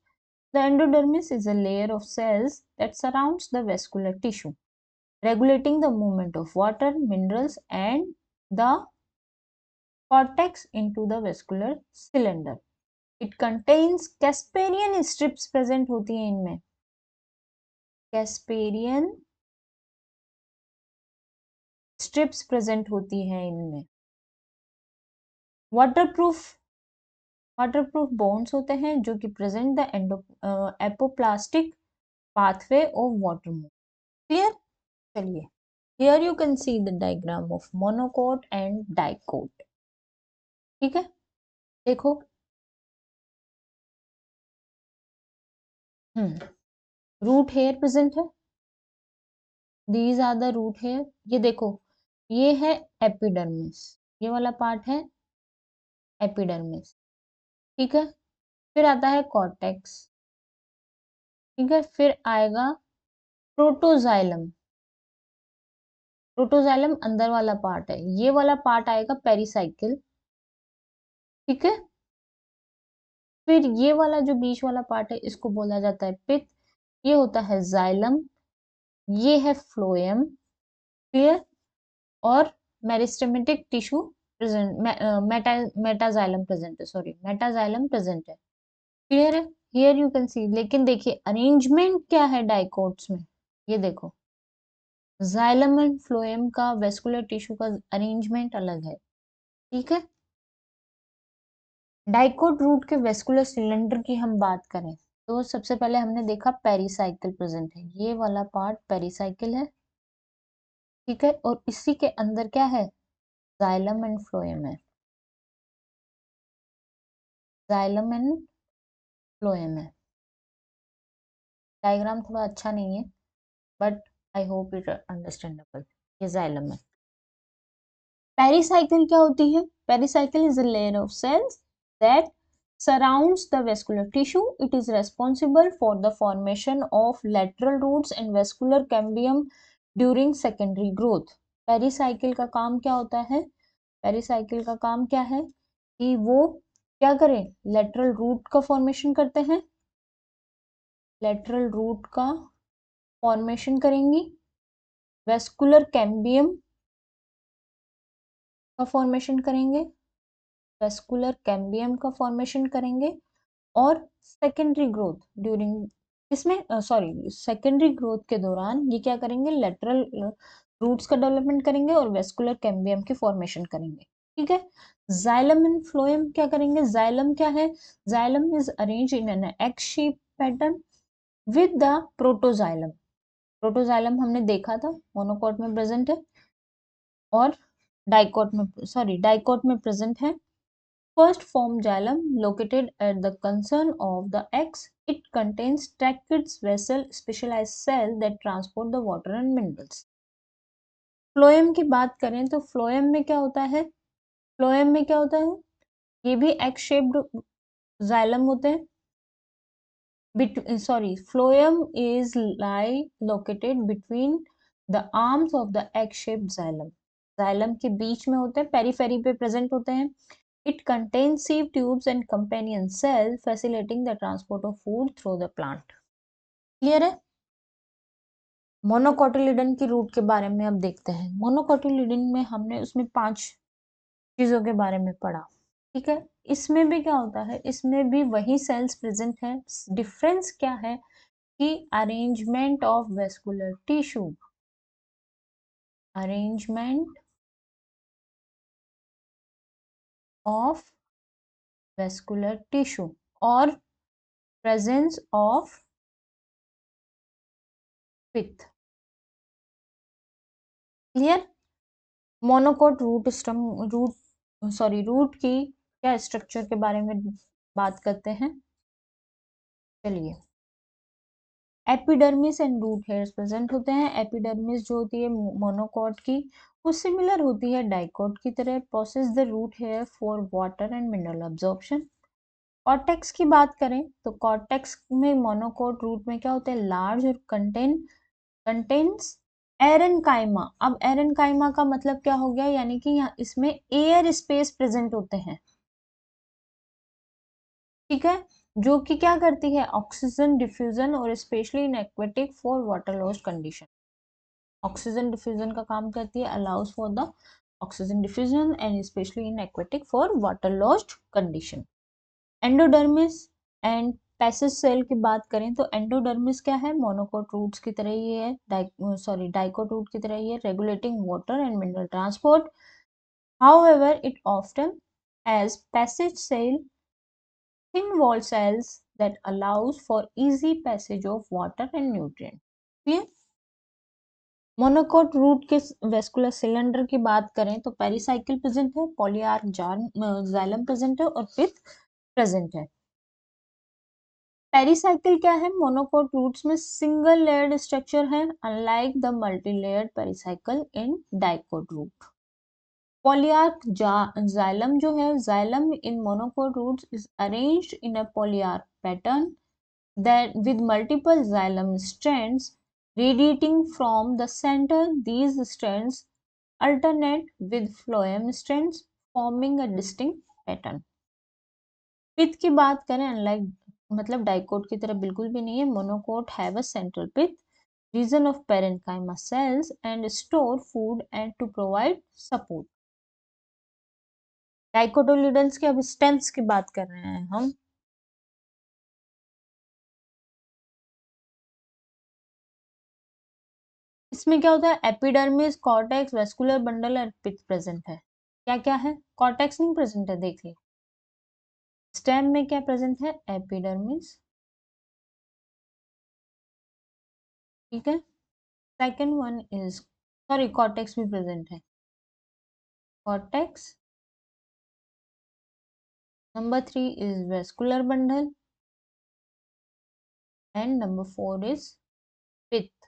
S1: the endodermis is a layer of cells that surrounds the vascular tissue, regulating the movement of water, minerals, and the cortex into the vascular cylinder. It contains Casparian strips present होती हैं इनमें, Casparian strips present होती हैं इनमें। Waterproof, वाटरप्रूफ बोन्स होते हैं जो कि present the apoplastic pathway of water move. Clear? चलिए, here you can see the diagram of monocote and dicote. ठीक है, देखो, रूट हेयर प्रेजेंट है, these are the root hair. ये देखो, ये है एपिडर्मिस, ये वाला पार्ट है एपिडर्मिस। ठीक है, फिर आता है कॉर्टेक्स। ठीक है, फिर आएगा प्रोटोजाइलम। प्रोटोजाइलम अंदर वाला पार्ट है, ये वाला पार्ट आएगा पेरिसाइकिल। ठीक है, फिर ये वाला जो बीच वाला पार्ट है इसको बोला जाता है पित, ये होता है जाइलम, ये है फ्लोएम। क्लियर, और meristematic tissue present, metaxylem present है, सॉरी मेटाजाइलम प्रेजेंट है। क्लियर है, हियर यू कैन सी, लेकिन देखिए अरेंजमेंट क्या है डाइकोट्स में, ये देखो जाइलम एंड फ्लोएम का वेस्कुलर टिश्यू का अरेंजमेंट अलग है। ठीक है, डाइकोट रूट के वेस्कुलर सिलेंडर की हम बात करें तो सबसे पहले हमने देखा पेरिसाइकिल प्रेजेंट है, ये वाला पार्ट पेरिसाइकिल है। ठीक है, और इसी के अंदर क्या है, जाइलम एंड फ्लोएम है, जाइलम एंड फ्लोएम है। डायग्राम थोड़ा अच्छा नहीं है but I hope it understandable. ये जाइलम है, पेरिसाइकिल क्या होती है? Pericycle is a layer of cells that surrounds the vascular tissue. It is responsible for the formation of lateral roots and vascular cambium during secondary growth. Pericycle का काम क्या होता है? पेरिसाइकिल का काम क्या है कि वो क्या करें? लेटरल रूट का फॉर्मेशन करते हैं, लेटरल रूट का फॉर्मेशन करेंगी, वेस्कुलर कैम्बियम का फॉर्मेशन करेंगे, वेस्कुलर कैम्बियम का फॉर्मेशन करेंगे और सेकेंडरी ग्रोथ ड्यूरिंग इसमें सॉरी सेकेंडरी ग्रोथ के दौरान ये क्या करेंगे? लेटरल रूट्स का डेवलपमेंट करेंगे और वेस्कुलर कैम्बियम की फॉर्मेशन करेंगे। ठीक है। जाइलम एंड फ्लोएम क्या करेंगे? जाइलम क्या है? Xylem is arrange in an egg shape pattern with the protoxylem. Protoxylem हमने देखा था मोनोकॉट में प्रेजेंट है और डाइकॉट में प्रेजेंट है। First form xylem located at the concern of the eggs. It contains Tackett's vessel specialized cell that transport the water and minerals. Phloem की बात करें तो फ्लोएम में क्या होता है? फ्लोएम में क्या होता है? ये भी एग शेप्ड जाइलम होते हैं। Phloem is lie located between the arms of the egg-shaped xylem. Xylem के बीच में होते हैं, पेरीफेरी पे प्रेजेंट होते हैं। It contains sieve tubes and companion cells facilitating the transport of food through the plant. Clear है? मोनोकोटिलिडन की रूट के बारे में अब देखते हैं। मोनोकोटिलिडन में हमने उसमें 5 चीजों के बारे में पढ़ा। ठीक है। इसमें भी क्या होता है? इसमें भी वही सेल्स प्रेजेंट है। डिफरेंस क्या है कि arrangement of vascular tissue, arrangement of vascular tissue और presence of pith. Clear? Monocot root की क्या स्ट्रक्चर के बारे में बात करते हैं। चलिए, epidermis and root hairs present होते हैं। एपिडर्मिस जो होती है मोनोकोट की वो सिमिलर होती है डाइकोट की तरह। Process the root hair for water and mineral absorption. Cortex की बात करें तो कॉर्टेक्स में मोनोकोट रूट में क्या होता है? लार्ज और कंटेन्स एरनकाइमा। अब एरनकाइमा का मतलब क्या हो गया? यानी कि यहाँ इसमें एयर स्पेस प्रेजेंट होते हैं। ठीक है। जो कि क्या करती है? ऑक्सीजन डिफ्यूजन और specially in aquatic for water lost condition. Oxygen diffusion का काम करती है, allows for the oxygen diffusion and specially in aquatic for water lost condition. Endodermis and passage cell की बात करें तो एंडोडर्मिस क्या है? मोनोकोट रूट्स की तरह ही है, डाइकोट रूट की तरह ही है, regulating water and mineral transport. However, it often has passage cell, thin wall cells that allows for easy passage of water and nutrient. Clear? Monocot root के वेस्कुलर सिलेंडर की बात करें तो पेरिसाइकिल प्रेजेंट है, पॉलीआर्क जाइलम प्रेजेंट है और पिथ प्रेजेंट है। पेरिसाइकिल क्या है? मोनोकोट रूट्स में सिंगल लेयर्ड स्ट्रक्चर है, unlike the multi layered pericycle in dicot root. Polyarch xylem जो है, xylem in monocot roots is arranged in a polyarch pattern that with multiple xylem strands radiating from the center. These strands alternate with phloem strands forming a distinct pattern. पिथ की बात करें, अनलाइक मतलब डाइकोट की तरह बिल्कुल भी नहीं है। Monocot have a central pith, region of parenchyma cells and store food and to provide support. Dicotyledons के अब स्टेम्स की बात कर रहे हैं हम। इसमें क्या होता है? एपिडर्मिस, कॉर्टेक्स, वेस्कुलर बंडल और पिथ प्रेजेंट है। क्या क्या है? कॉर्टेक्स नहीं प्रेजेंट है, देखिए। स्टेम में क्या प्रेजेंट है? एपिडर्मिस। ठीक है। सेकेंड वन इज कॉर्टेक्स भी प्रेजेंट है, cortex. Number 3 is vascular bundle and number 4 is pith.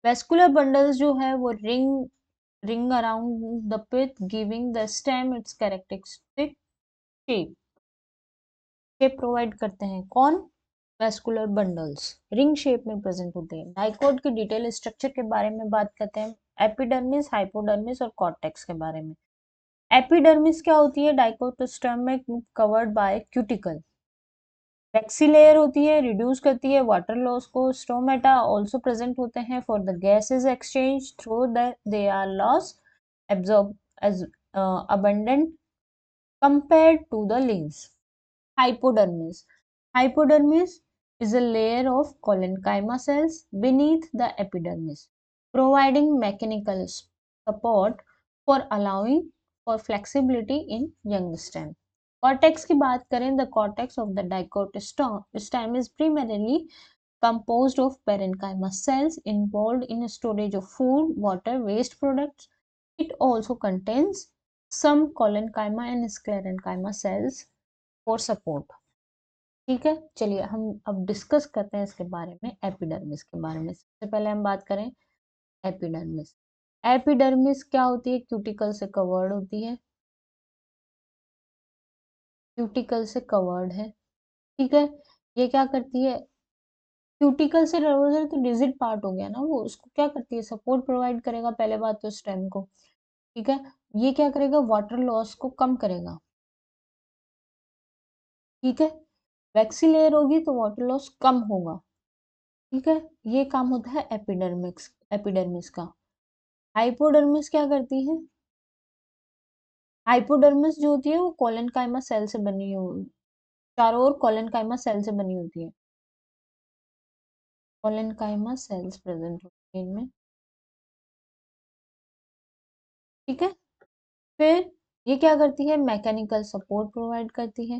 S1: Vascular bundles जो है वो ring ring around the pith, giving the stem its characteristic shape. Shape provide करते हैं कौन? वेस्कुलर बंडल्स रिंग शेप में प्रेजेंट होते हैं। डाइकोट के डिटेल स्ट्रक्चर के बारे में बात करते हैं, एपिडर्मिस, हाइपोडर्मिस और कॉर्टेक्स के बारे में। एपिडर्मिस क्या होती है? डाइकोटोस्टर्म में covered by cuticle. Waxy layer होती है, रिड्यूस करती है वाटर लॉस को। स्टोमेटा ऑल्सो प्रेजेंट होते हैं for the gases exchange through that they are loss absorb as abundant compared to the leaves. Hypodermis. Hypodermis is a layer of collenchyma cells beneath the epidermis, providing mechanical support for allowing for flexibility in young stem. Cortex की बात करें, the cortex of the dicot stem is primarily composed of parenchyma cells involved in storage of food, water, waste products. It also contains some collenchyma and sclerenchyma cells for support. ठीक है, चलिए हम अब डिस्कस करते हैं इसके बारे में, एपिडर्मिस के बारे में। सबसे पहले हम बात करें एपिडर्मिस। एपिडर्मिस क्या होती है? क्यूटिकल से कवर्ड होती है, क्यूटिकल से कवर्ड है। ठीक है, ये क्या करती है? क्यूटिकल से रोजर तो डिजिट पार्ट हो गया ना, वो उसको क्या करती है? सपोर्ट प्रोवाइड करेगा पहले बात तो स्टेम को। ठीक है, ये क्या करेगा? वाटर लॉस को कम करेगा। ठीक है, वैक्सी लेयर होगी तो वाटर लॉस कम होगा। ठीक है, ये काम होता है एपिडर्मिस का। हाइपोडर्मिस क्या करती है? हाइपोडर्मिस जो होती है वो कोलेनकाइमा सेल से बनी हो, चारों ओर कोलेनकाइमा सेल से बनी होती है। कोलेनकाइमा सेल्स प्रेजेंट होती है इनमें। ठीक है, फिर ये क्या करती है? मैकेनिकल सपोर्ट प्रोवाइड करती है,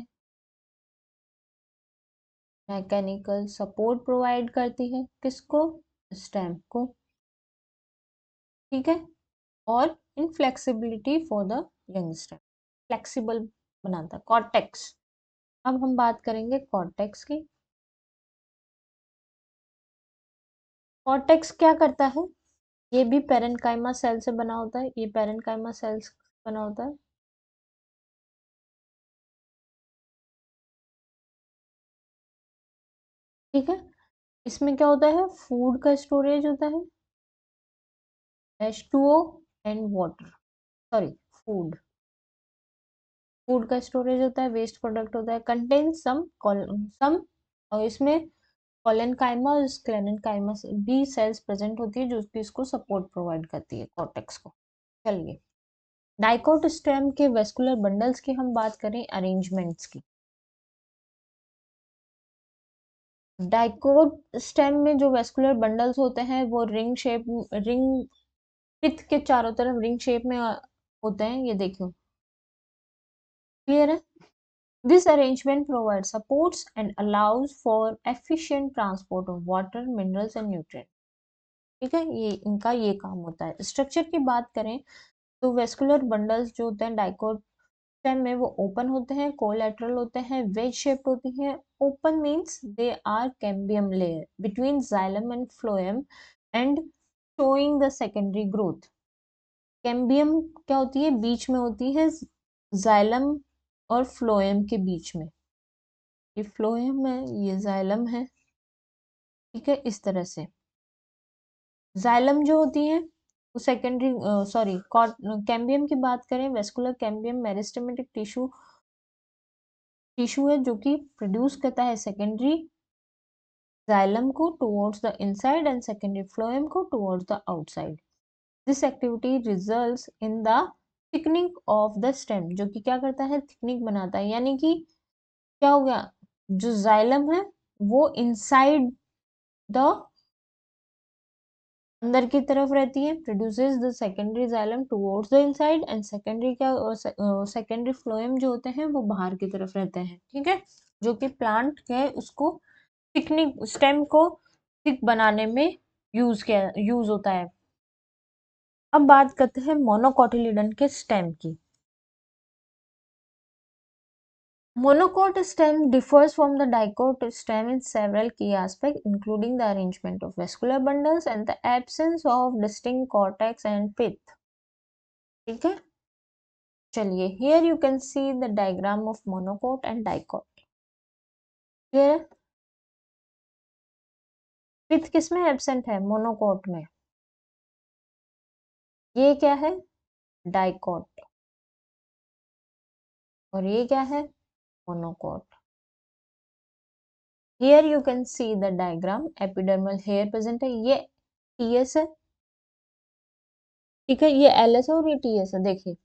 S1: मैकेनिकल सपोर्ट प्रोवाइड करती है किसको? स्टेम को। ठीक है, और in flexibility for the young stem, flexible बनाता है। कॉर्टेक्स, अब हम बात करेंगे कॉर्टेक्स की। कॉर्टेक्स क्या करता है? ये भी पेरेन्काइमा सेल से बना होता है, ये पेरेन्काइमा सेल्स बना होता है। ठीक है, इसमें क्या होता है? फूड का स्टोरेज होता है, H2O and water, sorry food, food का स्टोरेज होता है, वेस्ट प्रोडक्ट होता है, कंटेन सम, और इसमें कोलेनकाइमा और स्क्लेरेनकाइमा भी सेल्स प्रेजेंट होती है जो कि इसको सपोर्ट प्रोवाइड करती है कॉर्टेक्स को। चलिए, डाइकोट स्टेम के वेस्कुलर बंडल्स की हम बात करें, अरेंजमेंट्स की। डाइकोट स्टेम में जो वेस्कुलर बंडल्स होते हैं वो रिंग पिथ के चारों तरफ रिंग शेप में होते हैं, ये देखो क्लियर है। This arrangement provide supports and allows for efficient transport of water, minerals and nutrient. ठीक है, ये इनका ये काम होता है। स्ट्रक्चर की बात करें तो वेस्कुलर बंडल्स जो होते हैं डाइकोट स्टेम में वो ओपन होते हैं, कोलैटरल होते हैं, वेज शेप्ड होती हैं। Open means they are cambium layer between xylem and phloem and showing the secondary growth. Cambium क्या होती है? बीच में होती है, जाइलम और फ्लोएम के बीच में। ये फ्लोएम है, ये जाइलम है। ठीक है, इस तरह से जाइलम जो होती है वो सेकेंडरी, सॉरी कैम्बियम की बात करें, वेस्कुलर कैम्बियम मेरिस्टेमेटिक टिश्यू है जो कि प्रोड्यूस करता है सेकेंडरी जाइलम को towards the inside and secondary phloem को towards the outside. This activity results in the thickening of the stem, जो कि क्या करता है? थिकनिंग बनाता है। यानी कि क्या हो गया? जो जाइलम है वो इनसाइड द अंदर की तरफ रहती है, produces the secondary xylem towards the inside, and secondary क्या, सेकेंडरी फ्लोएम जो होते हैं वो बाहर की तरफ रहते हैं। ठीक है, जो कि प्लांट है उसको थिकनिंग, स्टेम को थिक बनाने में यूज होता है। अब बात करते हैं मोनोकोटिलिडन के स्टेम की। Monocot stem differs from the dicot stem in several key aspects, including the arrangement of vascular bundles and the absence of distinct cortex and pith. ठीक है, चलिए here you can see the diagram of monocot and dicot. Clear है? पिथ किस में एब्सेंट है? मोनोकोट में। ये क्या है? डाइकोट। और ये क्या है? Monocot. Here you can see the diagram. Epidermal hair present है, ये टीएस है, ठीक है, ये एलएस है और ये टीएस है। देखिए,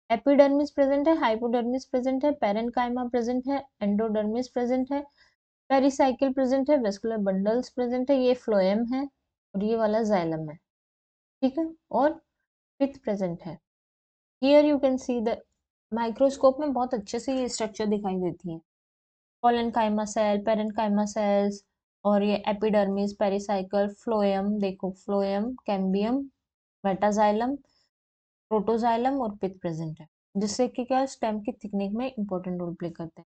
S1: एपिडर्मिस प्रेजेंट है, हाइपोडर्मिस प्रेजेंट है, पेरेन्काइमा प्रेजेंट है, एंडोडर्मिस प्रेजेंट है, पेरिसाइकिल प्रेजेंट है, वेस्कुलर बंडल्स प्रेजेंट है, ये फ्लोएम है और ये वाला जाइलम है, ठीक है, और पिथ प्रेजेंट है। Here you can see the microscope में बहुत अच्छे से ये स्ट्रक्चर दिखाई देती है। कॉलेनकाइमा सेल, पेरेन्काइमा सेल्स, और ये एपिडर्मिस, पेरिसाइकल, फ्लोएम, देखो फ्लोएम, कैम्बियम, मेटाजाइलम, प्रोटोजाइलम और पिथ प्रेजेंट है, जिससे कि क्या स्टेम की थिकनिंग में इंपॉर्टेंट रोल प्ले करते हैं।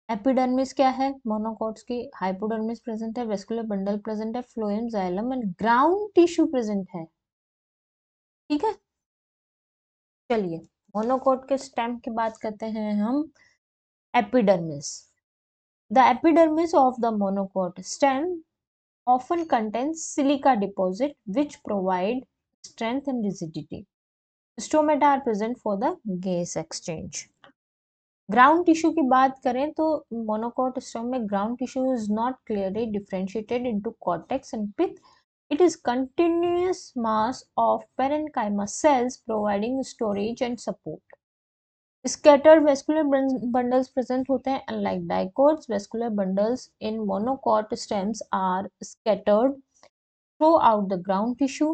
S1: एपिडर्मिस क्या है? मोनोकोट्स की। हाइपोडर्मिस प्रेजेंट है, वेस्कुलर बंडल प्रेजेंट है, phloem, xylem and ground tissue present है, ठीक है। चलिए मोनोकोट के स्टेम की बात करते हैं हम। Epidermis, the epidermis of the monocot stem often contains silica deposit which provide strength and rigidity. Stomata are present for the gas exchange. Ground tissue की बात करें तो मोनोकोट स्टम में ground tissue is not clearly differentiated into cortex and pith. It is continuous mass of parenchyma cells providing storage and support. Scattered vascular bundles present होते हैं. Unlike dicots, vascular bundles in monocot stems are scattered throughout the ground tissue,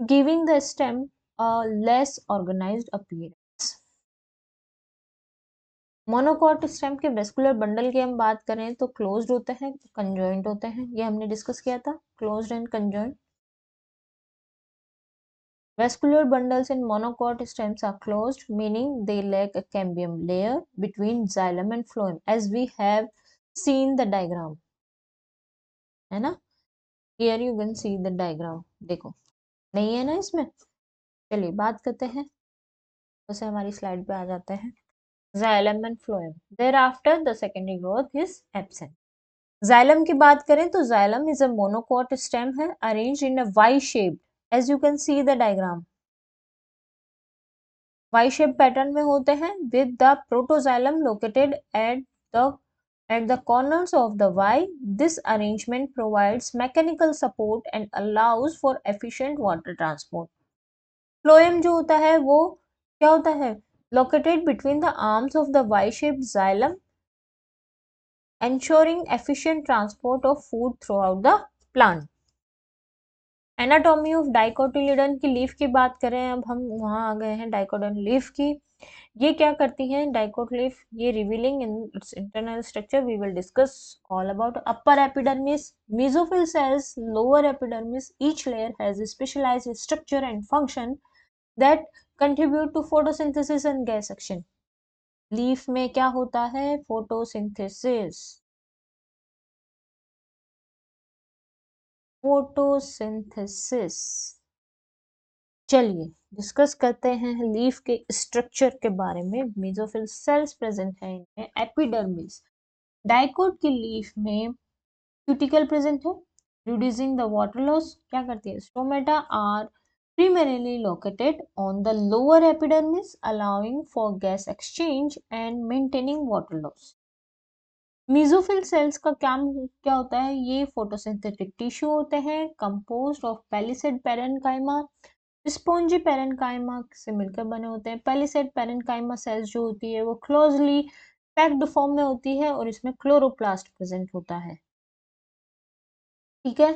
S1: giving the stem a less organized appearance. Monocot stem के वेस्कुलर बंडल की हम बात करें तो क्लोज्ड होते हैं, कंजॉइंट होते हैं, ये हमने डिस्कस किया था, closed end conjoint. Vascular bundles in monocot stems are closed, meaning they lack a cambium layer between xylem and phloem, as we have seen the diagram, है ना. Here you can see the diagram. देखो नहीं है ना इसमें. चलिए बात करते हैं, जैसे हमारी स्लाइड पे आ जाते हैं. Xylem and phloem. Thereafter, the secondary growth is absent. Xylem की बात करें तो xylem is a monocot stem है, arranged in a Y shaped, as you can see the diagram. Y shaped pattern में होते हैं, with the protoxylem located at the corners of the Y. This arrangement provides mechanical support and allows for efficient water transport. Phloem जो होता है वो क्या होता है? Located between the arms of the Y-shaped xylem, ensuring efficient transport of food throughout the plant. Anatomy of dicotyledon की लीफ की बात करें, अब हम वहां आ गए हैं डाइकोटिलिडन लीफ की. ये क्या करती हैं डाइकोट लीफ? ये revealing in its internal structure we will discuss all about. Upper epidermis, mesophyll cells, lower epidermis, each layer has specialised structure and function that contribute to photosynthesis and gas exchange. Leaf में क्या होता है? फोटोसिंथेसिस. फोटोसिंथेसिस. चलिए डिस्कस करते हैं लीफ के स्ट्रक्चर के बारे में. मेसोफिल सेल्स प्रेजेंट है इनमें. एपिडर्मिस, डाइकोट की लीफ में क्यूटिकल प्रेजेंट है, रिड्यूसिंग द वाटर लॉस. क्या करती है? Stomata are primarily located on the lower epidermis, allowing for gas exchange and maintaining water loss. Mesophyll cells का काम क्या होता है? ये फोटोसिंथेटिक टिश्यू होते हैं, composed of palisade parenchyma, spongy parenchyma से मिलकर बने होते हैं. पैलिसेड पेरेन्काइमा सेल्स जो होती है वो क्लोजली पैक्ड फॉर्म में होती है और इसमें क्लोरोप्लास्ट प्रेजेंट होता है, ठीक है.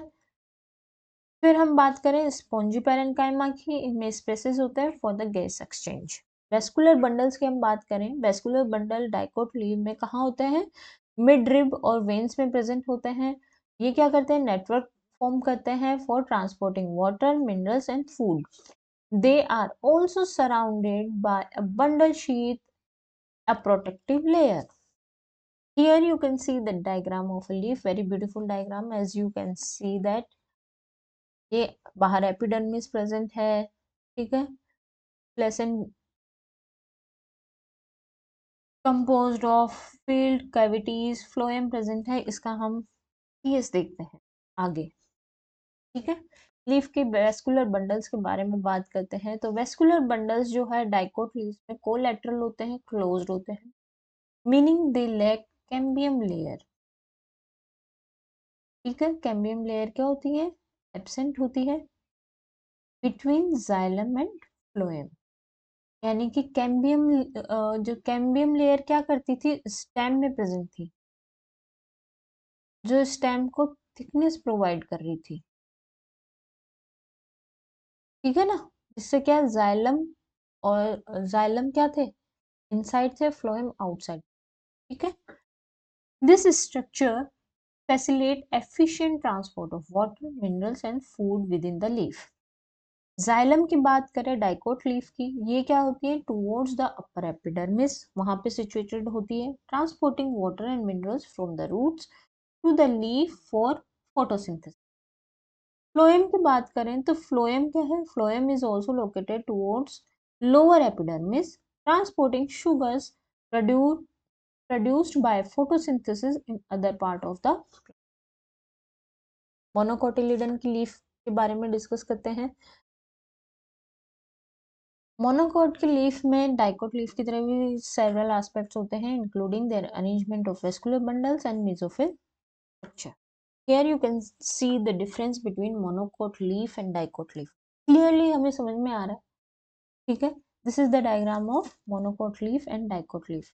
S1: फिर हम बात करें स्पॉन्जी पेरेन्काइमा की, इनमें स्पेसेस होते हैं for the gas exchange. Vascular bundles की हम बात करें, वेस्कुलर बंडल डाइकोट लीफ में कहाँ होते हैं? मिड रिब और वेन्स में प्रेजेंट होते हैं. ये क्या करते हैं? नेटवर्क फॉर्म करते हैं for transporting water, minerals and food. They are also surrounded by a bundle sheath, a protective layer. Here you can see the diagram of a leaf, very beautiful diagram. As you can see that ये बाहर एपिडर्मिस प्रेजेंट है, ठीक है, lesson composed of field cavities, phloem present है, इसका हम पीएस देखते हैं आगे। ठीक है, लीफ के वेस्कुलर बंडल्स के बारे में बात करते हैं। तो वेस्कुलर बंडल्स जो है डाइकोट लीव्स में कोलैटरल होते हैं, क्लोज्ड होते हैं, meaning they lack cambium layer. ठीक है, कैम्बियम लेयर क्या होती है, एब्सेंट होती है बिटवीन जाइलम एंड फ्लोएम। यानी कि कैम्बियम जो कैम्बियम लेयर क्या करती थी, स्टेम में प्रेजेंट थी, जो स्टेम को थिकनेस प्रोवाइड कर रही थी। ठीक है ना, जिससे क्या जाइलम और जाइलम क्या थे, इनसाइड थे, फ्लोएम आउटसाइड। ठीक है, this structure facilitate efficient transport of water, minerals and food with in the leaf. Xylem की बात करें डाइकोट लीफ की, ये क्या होती है, टुवर्ड्स द अपर एपिडर्मिस, वहां पे सिचुएटेड होती है, transporting water and minerals from the roots to the leaf for photosynthesis. Phloem की बात करें तो फ्लोएम क्या है, phloem is also located towards lower epidermis, transporting sugars produced by photosynthesis in other part of the। Monocotyledon की लीफ के बारे में डिस्कस करते हैं। मोनोकोट की लीफ में डाइकोट लीफ की तरह भी सेवरल एस्पेक्ट्स होते हैं, including there arrangement of vascular bundles and mesophyll structure. Here you can see the difference between monocot leaf and dicot leaf. Clearly हमें समझ में आ रहा है। ठीक है, this is the diagram of monocot leaf and dicot leaf.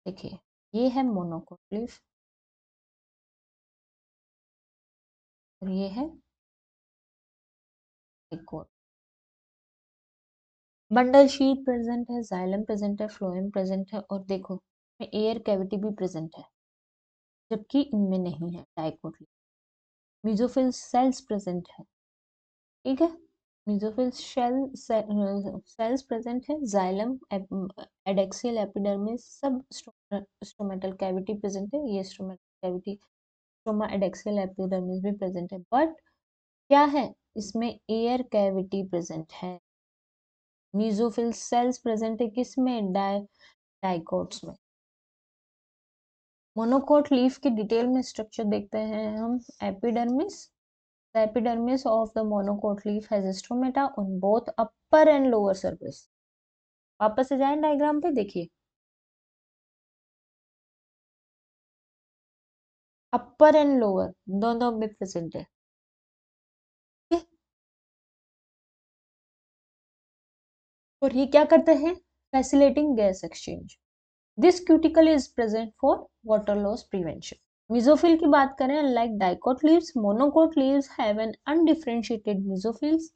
S1: देखिए, ये है मोनोकोट लीफ और ये है डाइकोट। बंडल शीट प्रेजेंट है, जाइलम प्रेजेंट है, फ्लोएम प्रेजेंट है, और देखो एयर कैविटी भी प्रेजेंट है, जबकि इनमें नहीं है dicot leaf. Mesophyll cells present है। ठीक है, मेसोफिल सेल्स प्रेजेंट है, जाइलम, एडेक्सियल एपिडर्मिस, सब स्टोमेटल कैविटी प्रेजेंट है, ये stomatal cavity, stoma adaxial epidermis भी प्रेजेंट है, बट क्या है, इसमें एयर कैविटी प्रेजेंट है। मेसोफिल सेल्स प्रेजेंट है किसमें, डाइकोट्स में। मोनोकोट लीफ की डिटेल में स्ट्रक्चर देखते हैं हम। Epidermis, the epidermis of the monocoat leaf has stomata on both upper and lower surface। वापस से जाएं डायग्राम पे, देखिए अपर एंड लोअर दोनों में प्रेजेंट है। ठीक है? और ये क्या करते हैं, facilitating gas exchange. This cuticle is present for water loss prevention. Mesophyll की बात करें, like dicot leaves, monocot leaves have an undifferentiated mesophylls.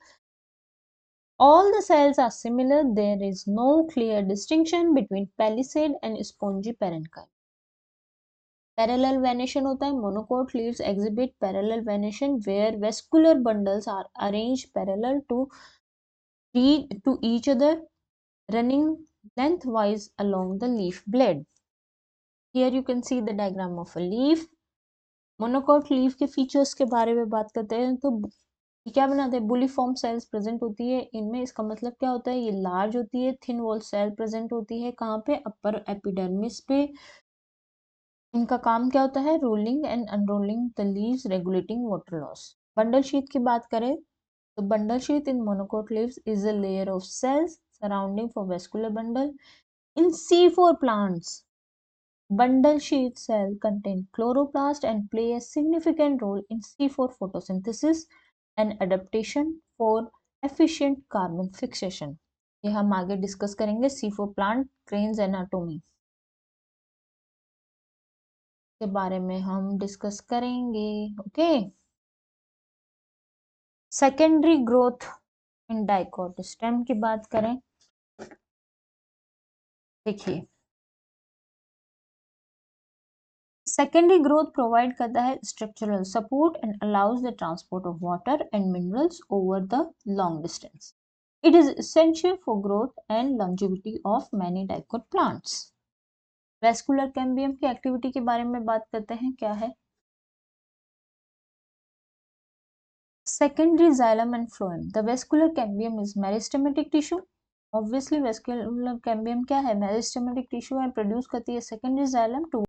S1: All the cells are similar. There is no clear distinction between palisade and spongy parenchyma। Parallel venation होता है, monocot leaves exhibit parallel venation where vascular bundles are arranged parallel to each other, running lengthwise along the leaf blade। Here you can see the diagram of a leaf। Monocot leaf के फीचर्स के बारे में बात करते हैं तो क्या बनाते हैं, बुलीफॉर्म सेल्स प्रेजेंट होती है इनमें। इसका मतलब क्या होता है, ये लार्ज होती है, थिन वॉल सेल प्रेजेंट होती है, कहाँ पे, अपर एपिडर्मिस पे। इनका काम क्या होता है, rolling and unrolling the leaves, regulating water loss. Bundle sheath की बात करें तो bundle sheath in monocot leaves is a layer of cells surrounding for vascular bundle. In C4 plants, bundle sheath cell contain chloroplast and play a significant role in C4 photosynthesis and adaptation for efficient carbon fixation। ये हम आगे डिस्कस करेंगे। C4 plant क्रेन्स एनाटोमी के बारे में हम डिस्कस करेंगे। Okay, secondary growth in dicot stem की बात करें, देखिए सेकेंडरी ग्रोथ प्रोवाइड करता है structural support and allows the transport of water and minerals over the long distance. It is essential for growth and longevity of many dicot plants। Vascular cambium की एक्टिविटी के बारे में बात करते हैं, क्या है, secondary xylem and phloem. The vascular cambium is meristematic tissue. Obviously vascular cambium क्या है, meristematic tissue है, produce करती है secondary xylem to